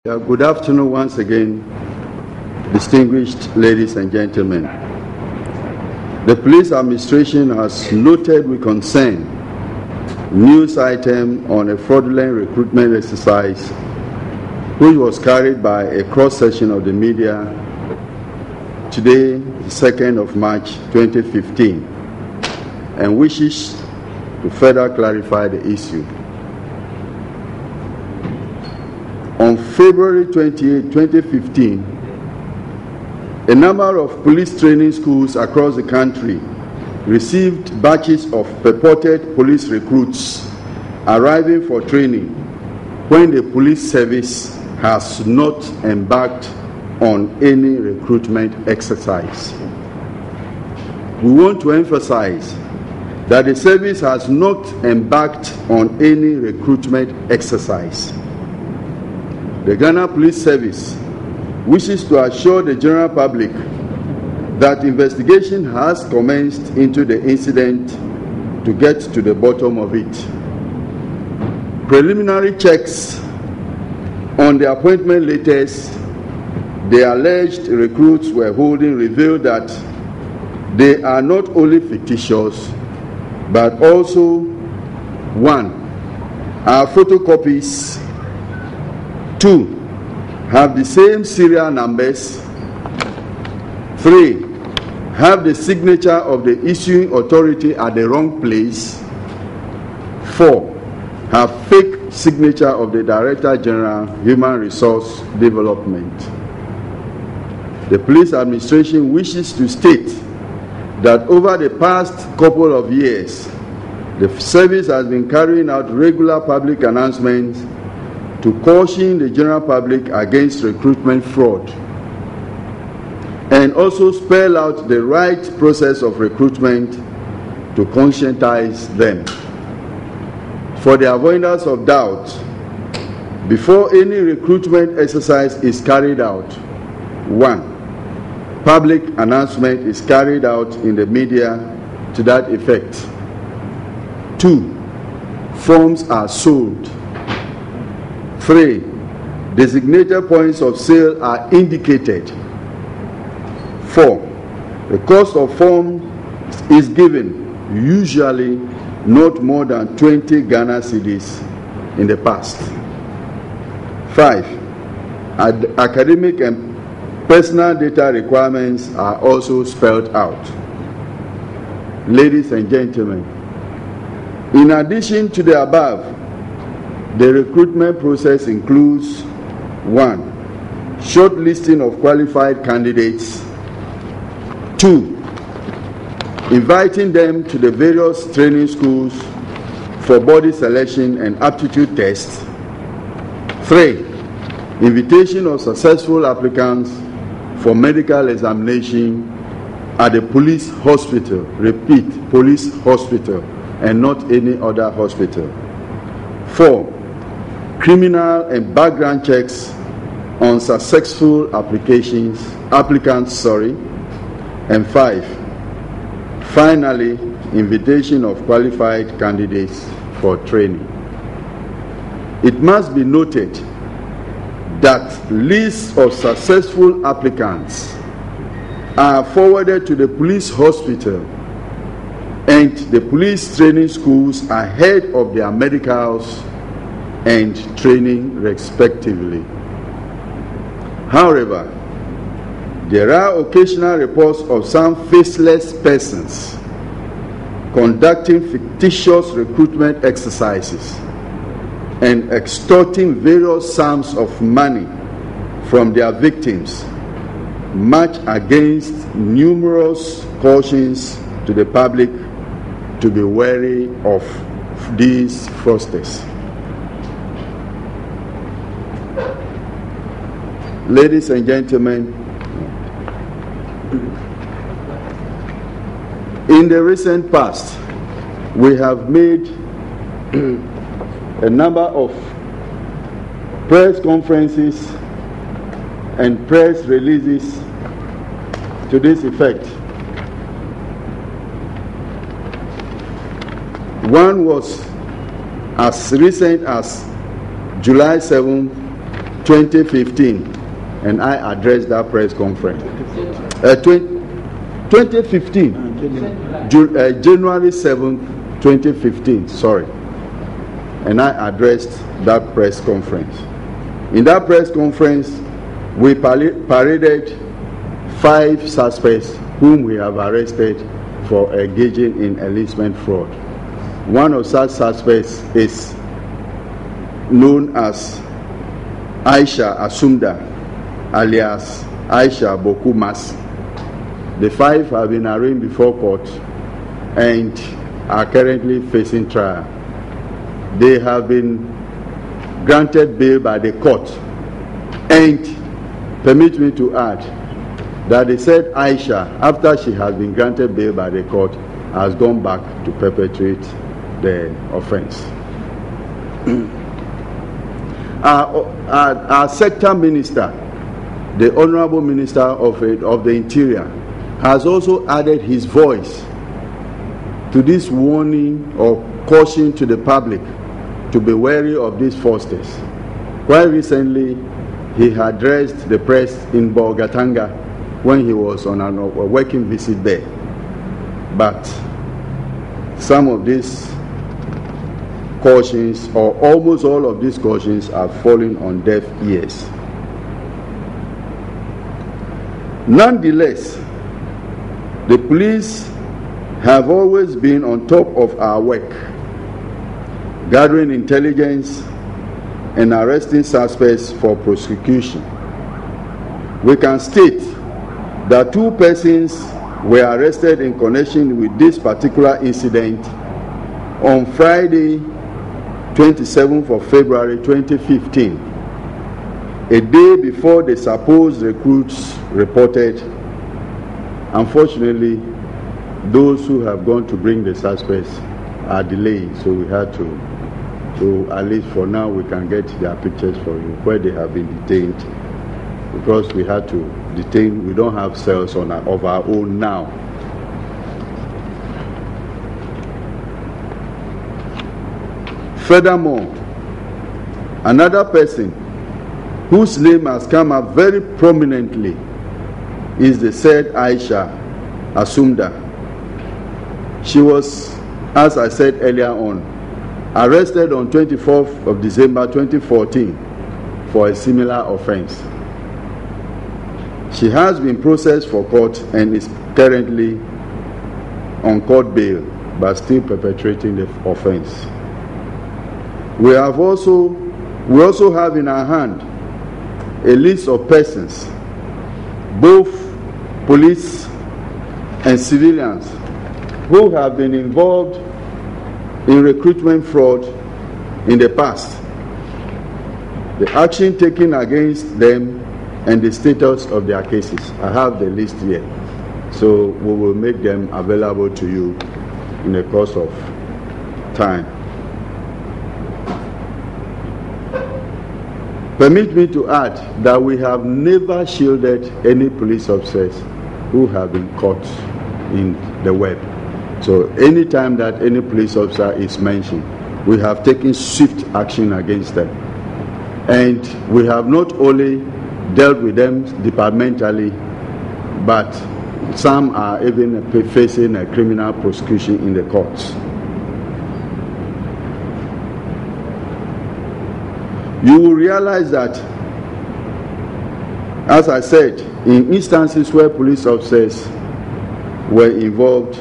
Good afternoon once again, distinguished ladies and gentlemen. The police administration has noted with concern news item on a fraudulent recruitment exercise which was carried by a cross-section of the media today, the 2nd of March 2015, and wishes to further clarify the issue. On February 28, 2015, a number of police training schools across the country received batches of purported police recruits arriving for training when the police service has not embarked on any recruitment exercise. We want to emphasize that the service has not embarked on any recruitment exercise. The Ghana Police Service wishes to assure the general public that investigation has commenced into the incident to get to the bottom of it. Preliminary checks on the appointment letters the alleged recruits were holding revealed that they are not only fictitious, but also, 1, are photocopies, 2, have the same serial numbers, 3, have the signature of the issuing authority at the wrong place, 4, have fake signature of the Director General, Human Resource Development. The police administration wishes to state that over the past couple of years, the service has been carrying out regular public announcements to caution the general public against recruitment fraud and also spell out the right process of recruitment to conscientize them. For the avoidance of doubt, before any recruitment exercise is carried out, 1, public announcement is carried out in the media to that effect. 2, forms are sold. 3, designated points of sale are indicated. 4, the cost of form is given, usually not more than 20 Ghana cedis in the past. 5, academic and personal data requirements are also spelled out. Ladies and gentlemen, in addition to the above, the recruitment process includes 1, shortlisting of qualified candidates, 2, inviting them to the various training schools for body selection and aptitude tests, 3, invitation of successful applicants for medical examination at the police hospital, repeat, police hospital, and not any other hospital, 4, criminal and background checks on successful applicants, and 5, finally, invitation of qualified candidates for training. It must be noted that lists of successful applicants are forwarded to the police hospital and the police training schools ahead of their medicals and training respectively. However, there are occasional reports of some faceless persons conducting fictitious recruitment exercises and extorting various sums of money from their victims, much against numerous cautions to the public to be wary of these fraudsters. Ladies and gentlemen, in the recent past, we have made a number of press conferences and press releases to this effect. One was as recent as July 7, 2015, and I addressed that press conference. 2015, January 7th, 2015, sorry. And I addressed that press conference. In that press conference, we paraded 5 suspects whom we have arrested for engaging in enlistment fraud. One of such suspects is known as Aisha Asumda, alias Aisha Bokumas. The 5 have been arraigned before court and are currently facing trial. They have been granted bail by the court, and permit me to add that they said Aisha, after she has been granted bail by the court, has gone back to perpetrate the offense. Our sector minister, the Honorable Minister of the Interior, has also added his voice to this warning or caution to the public to be wary of these fraudsters. Quite recently, he addressed the press in Bolgatanga when he was on a working visit there. But some of these cautions, or almost all of these cautions, are falling on deaf ears. Nonetheless, the police have always been on top of our work, gathering intelligence and arresting suspects for prosecution. We can state that 2 persons were arrested in connection with this particular incident on Friday, 27th of February 2015, a day before the supposed recruits reported. Unfortunately, those who have gone to bring the suspects are delayed, so we had to, at least for now, we can get their pictures for you, where they have been detained, because we had to detain. We don't have cells of our own now. Furthermore, another person whose name has come up very prominently is the said Aisha Asumda. She was, as I said earlier on, arrested on 24th of December 2014 for a similar offense. She has been processed for court and is currently on court bail, but still perpetrating the offense. We also have in our hand a list of persons, both police and civilians, who have been involved in recruitment fraud in the past, the action taken against them, and the status of their cases. I have the list here, so we will make them available to you in the course of time. Permit me to add that we have never shielded any police officers who have been caught in the web. So anytime that any police officer is mentioned, we have taken swift action against them. And we have not only dealt with them departmentally, but some are even facing a criminal prosecution in the courts. You will realize that, as I said, in instances where police officers were involved,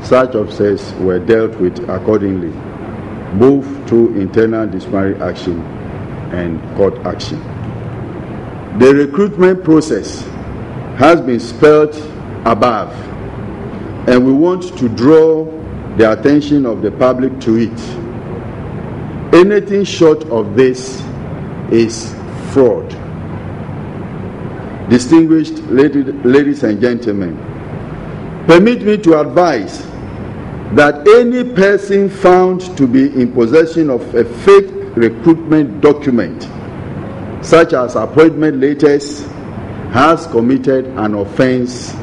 such officers were dealt with accordingly, both through internal disciplinary action and court action. The recruitment process has been spelled above, and we want to draw the attention of the public to it. Anything short of this is fraud. Distinguished ladies and gentlemen, permit me to advise that any person found to be in possession of a fake recruitment document, such as appointment letters, has committed an offense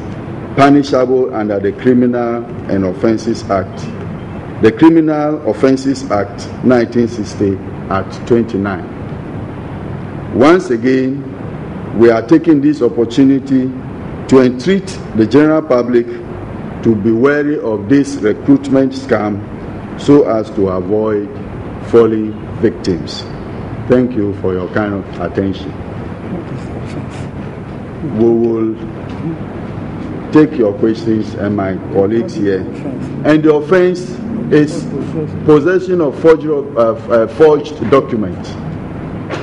punishable under the Criminal and Offences Act. The Criminal Offences Act 1960 Act 29. Once again, we are taking this opportunity to entreat the general public to be wary of this recruitment scam so as to avoid falling victims. Thank you for your kind of attention. We will take your questions and my colleagues here. And the offense is possession of forged document.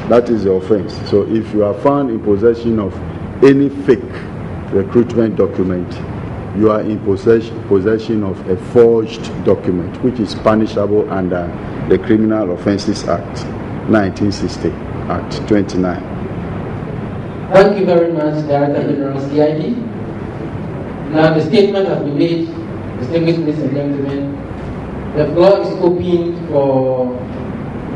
That is the offense. So if you are found in possession of any fake recruitment document, you are in possession of a forged document, which is punishable under the Criminal Offences Act 1960, Act 29. Thank you very much, Director General CID. Now the statement has been made. Distinguished ladies and gentlemen, the floor is open for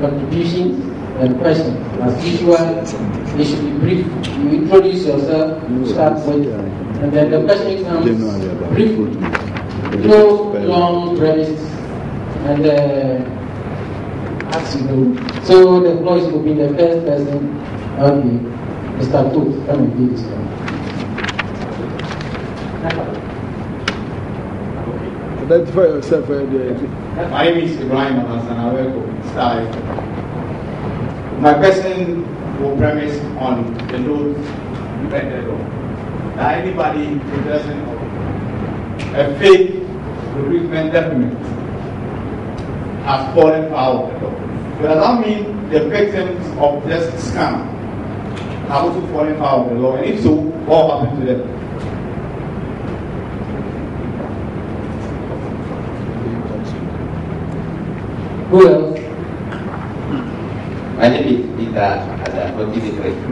contributions and questions. As usual, they should be brief. You introduce yourself, start with, and then the question comes brief, no long premise, and as you know. So the floor is open. The first person, okay, Mr. Tooth, come and do this one. Identify yourself. My name is Ibrahim Hassan. I work for Star. My question will premise on the note you entered on. That anybody possessing a fake recruitment document has fallen foul of the law. So does that mean the victims of this scam have also fallen foul of the law? And if so, what happened to them? Who else? My name is Peter Ada. I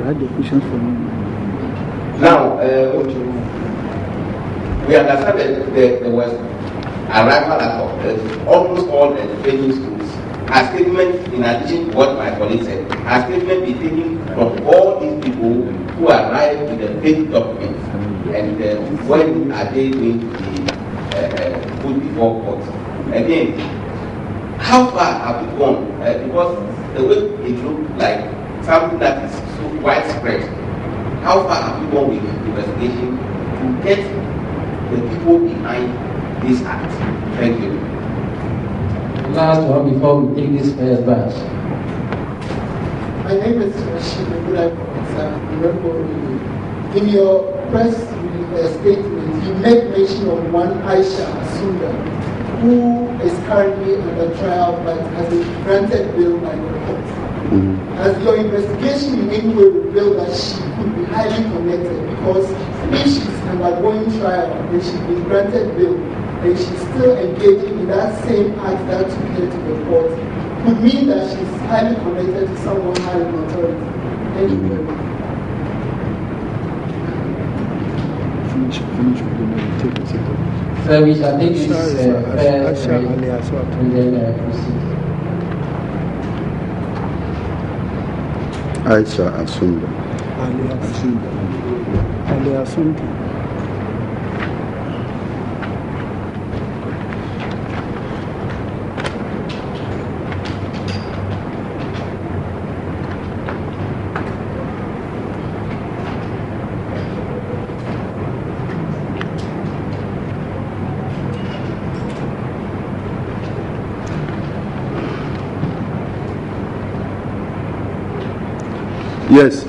had a question for you. Now, we understand that there was arrival at almost all the training schools. A statement, in addition to what my colleague said, a statement be taken from all these people who arrived with the fake documents, and when are they going to be put before court? Again, how far have we gone? Because the way it looks like something that is so widespread, how far have we gone with the investigation to get the people behind this act? Thank you. Last one before we take this first batch. My name is Rashid. In your press statement, you made mention of one Aisha Asunda, who is currently under trial but has been granted bail by the court. Has your investigation in any way revealed that she could be highly connected? Because if she's undergoing trial and she's been granted bail and she's still engaging in that same act that took her to the court, could mean that she's highly connected to someone high in authority. Thank you very much. Finish with the take it. So we shall take this and then proceed. Aisha Asunda. Ali Asunda. Yes,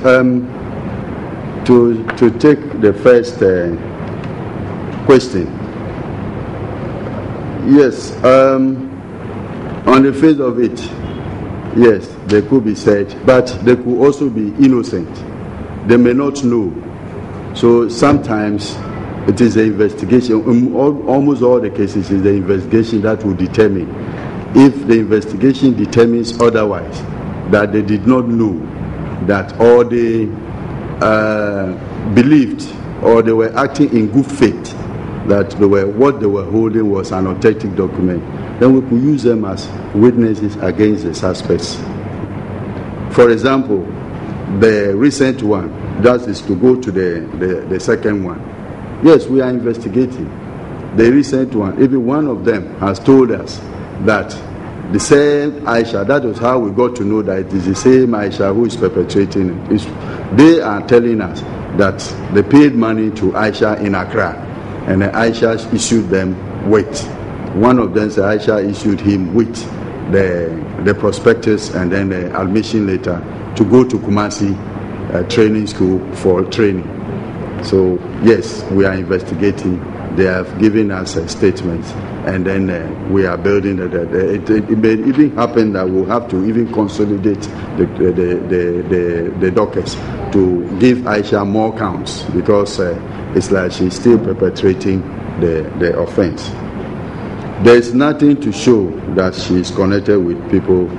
to take the first question. Yes, on the face of it, yes, they could be said, but they could also be innocent. They may not know. So sometimes it is the investigation, in almost all the cases, is the investigation that will determine. If the investigation determines otherwise, that they did not know, that or they believed or they were acting in good faith, that what they were holding was an authentic document, then we could use them as witnesses against the suspects. For example, the recent one, that is to go to the second one. Yes, we are investigating. The recent one, even one of them has told us that the same Aisha. That was how we got to know that it is the same Aisha who is perpetrating it. They are telling us that they paid money to Aisha in Accra, and Aisha issued them with. One of them said Aisha issued him with the prospectus and then the admission letter to go to Kumasi training school for training. So yes, we are investigating. They have given us a statement, and then we are building. It may even happen that we'll have to even consolidate the dockets to give Aisha more counts, because it's like she's still perpetrating the offense. There is nothing to show that she is connected with people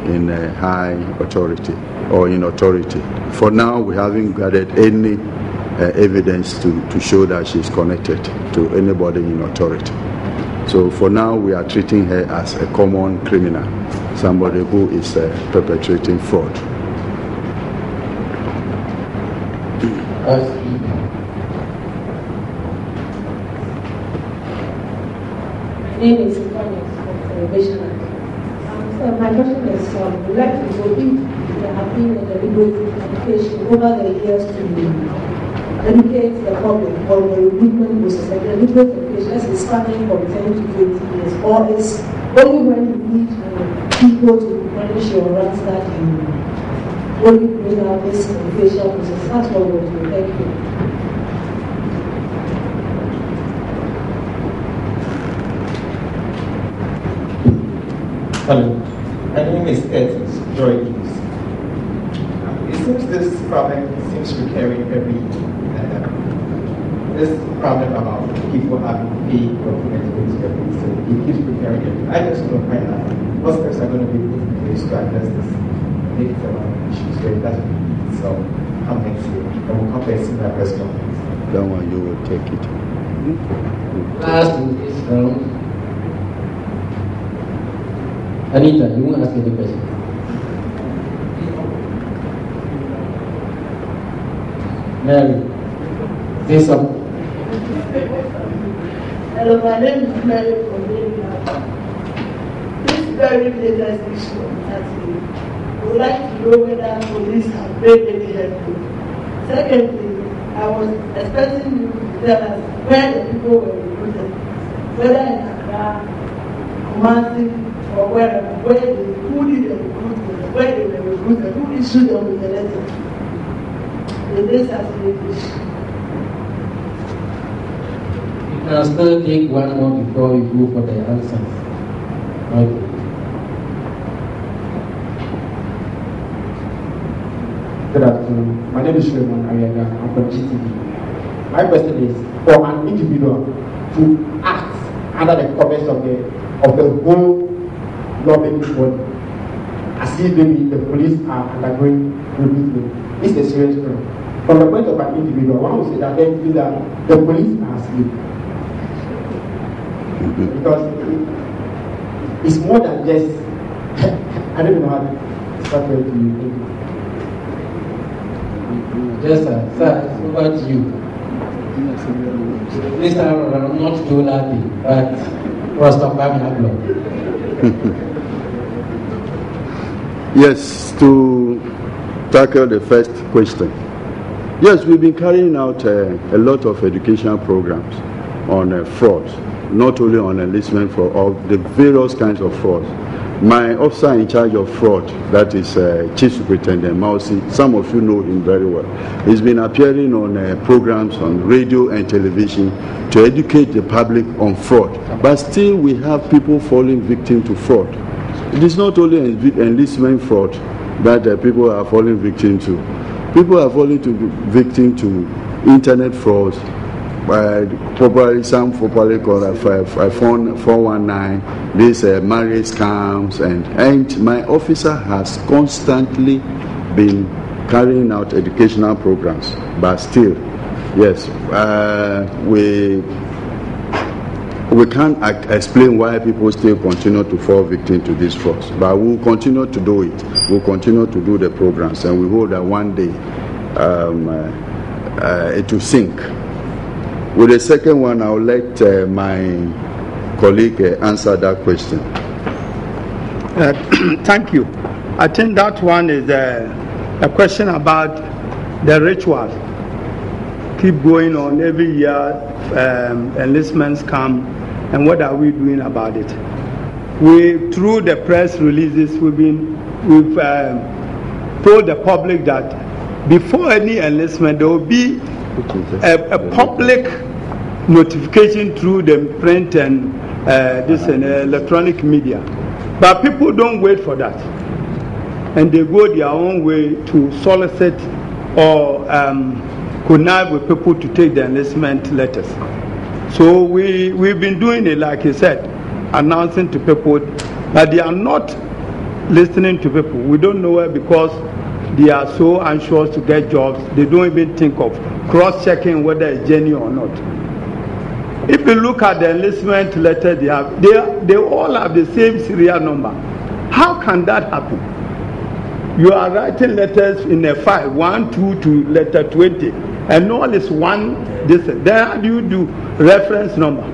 in high authority or in authority. For now, we haven't gathered any evidence to show that she is connected to anybody in authority. So for now, we are treating her as a common criminal, somebody who is perpetrating fraud. My name is Ikonis from Celebration. So my question is, we'd like to know if there have been a deliberate education over the years to educate the public on the recruitment process, like deliberate education, let's say spanning from 10 to 20 years, or is only when you need people to manage your ranks that you only bring out this education process. That's what we're doing. Thank you. Hello, my name is Ed Joy. It seems this problem seems recurring every year. This problem about people having paid documents to every, so it keeps recurring every. I just want to find out what steps are going to be put in place to address this. Maybe it's about issues where it doesn't. So come next year, and we'll come back to my press conference. That one you will take it. Last in this round. Anita, you want to ask any question? Mary, say something. Hello, my name is Mary from David. This very latest issue of Saturday, I would like to know whether police have paid any help. Secondly, I was expecting you to tell us where the people were recruited, whether in Accra, Kumasi, or wherever, who did the recruitment, where they were recruited, who issued them with the letter. In this issue. You can still take one more before you go for the answers. Okay. Good afternoon. My name is Shreman Ariaga. I'm from GTV. My question is, for an individual to act under the covers of the whole lawmaking body, as if maybe the police are undergoing recruitment, it's a serious crime. From the point of an individual, one would say that they feel that the police are asleep. Because it's more than just, I don't know how to start with you. Yes, sir. Sir, over to you. Please, I'm not too laughing, but first of all, Yes, to tackle the first question. Yes, we've been carrying out a lot of educational programs on fraud, not only on enlistment fraud, of the various kinds of frauds. My officer in charge of fraud, that is Chief Superintendent Mausi, some of you know him very well. He's been appearing on programs on radio and television to educate the public on fraud. But still we have people falling victim to fraud. It is not only enlistment fraud that people are falling victim to. People are falling victim to internet frauds, some popularly called 419, these marriage scams, and my officer has constantly been carrying out educational programs. But still, yes, we can't explain why people still continue to fall victim to these frauds, but we'll continue to do it. We'll continue to do the programs, and we hope that one day it will sink. With the second one, I'll let my colleague answer that question. Thank you. I think that one is a question about the ritual. Keep going on every year, enlistments come, and what are we doing about it? Through the press releases, we've told the public that before any enlistment, there will be a public notification through the print and electronic media. But people don't wait for that. And they go their own way to solicit or connive with people to take the enlistment letters. So we've been doing it, like you said, announcing to people, but they are not listening to people. We don't know it because they are so anxious to get jobs. They don't even think of cross-checking whether it's genuine or not. If you look at the enlistment letter they have, they all have the same serial number. How can that happen? You are writing letters in a file, 1, 2 to letter 20, and all is one. Then how do you do reference number?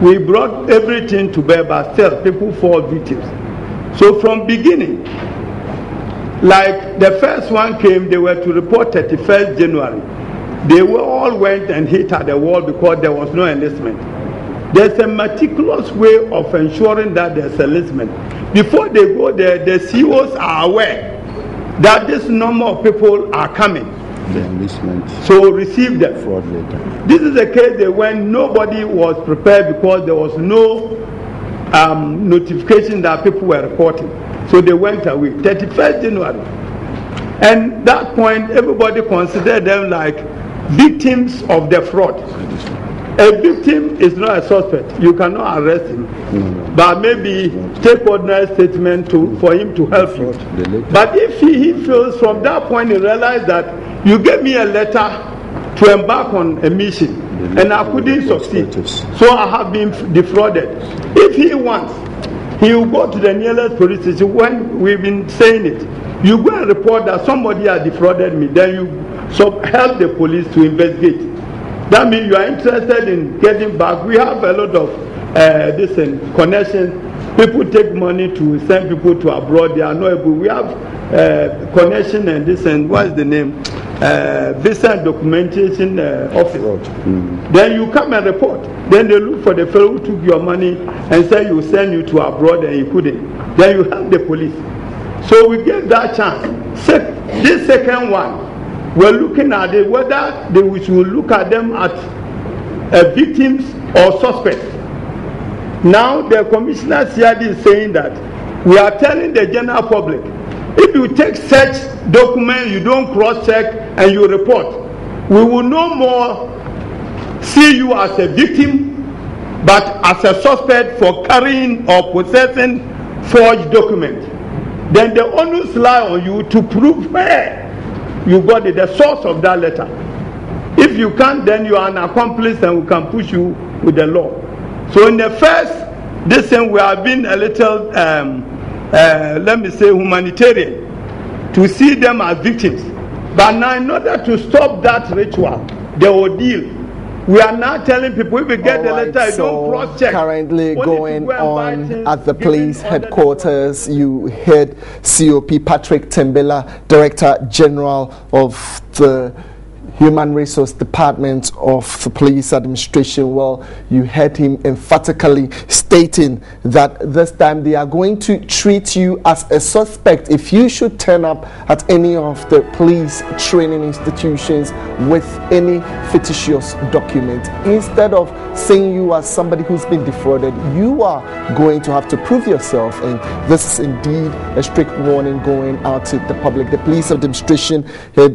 We brought everything to bear, but still people fall victims. So from beginning, like the first one came, they were to report 31st January. They all went and hit at the wall because there was no enlistment. There's a meticulous way of ensuring that there's enlistment. Before they go there, the CEOs are aware that this number of people are coming. The enlistment. So receive them. Fraud letter. This is a case when nobody was prepared because there was no notification that people were reporting. So they went away. 31st January. And that point, everybody considered them like victims of the fraud. A victim is not a suspect. You cannot arrest him. But maybe take ordinary statement for him to help you. But if he feels from that point, he realized that you gave me a letter to embark on a mission and I couldn't succeed. So I have been defrauded. If he wants, he will go to the nearest police station. When we've been saying it, you go and report that somebody has defrauded me, then you help the police to investigate. That means you are interested in getting back. We have a lot of connections. People take money to send people to abroad. They are not able. We have connection and what is the name? Visa and documentation office. Then you come and report. Then they look for the fellow who took your money and say you send you to abroad and you couldn't. Then you help the police. So we get that chance. This second one, we're looking at it, whether we should look at them as victims or suspects. Now the commissioner CID is saying that we are telling the general public, if you take such document, you don't cross-check and you report, we will no more see you as a victim, but as a suspect for carrying or possessing forged documents. Then the onus lies on you to prove where you got it, the source of that letter. If you can't, then you are an accomplice and we can push you with the law. So in the first, we have been a little, let me say, humanitarian to see them as victims. But now in order to stop that ritual, the ordeal, we are now telling people if we get the letter, you don't cross-check. Currently going on at the police headquarters, you heard COP Patrick Tembela, Director General of the Human Resource Department of the Police Administration. Well, you heard him emphatically stating that this time they are going to treat you as a suspect if you should turn up at any of the police training institutions with any fictitious document. Instead of seeing you as somebody who's been defrauded, you are going to have to prove yourself, and this is indeed a strict warning going out to the public. The police administration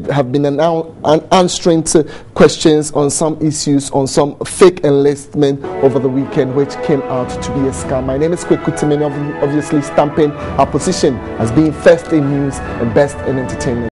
have been answering to questions on some issues, on some fake enlistment over the weekend, which came out to be a scam. My name is Kweku Timini, obviously stamping our position as being first in news and best in entertainment.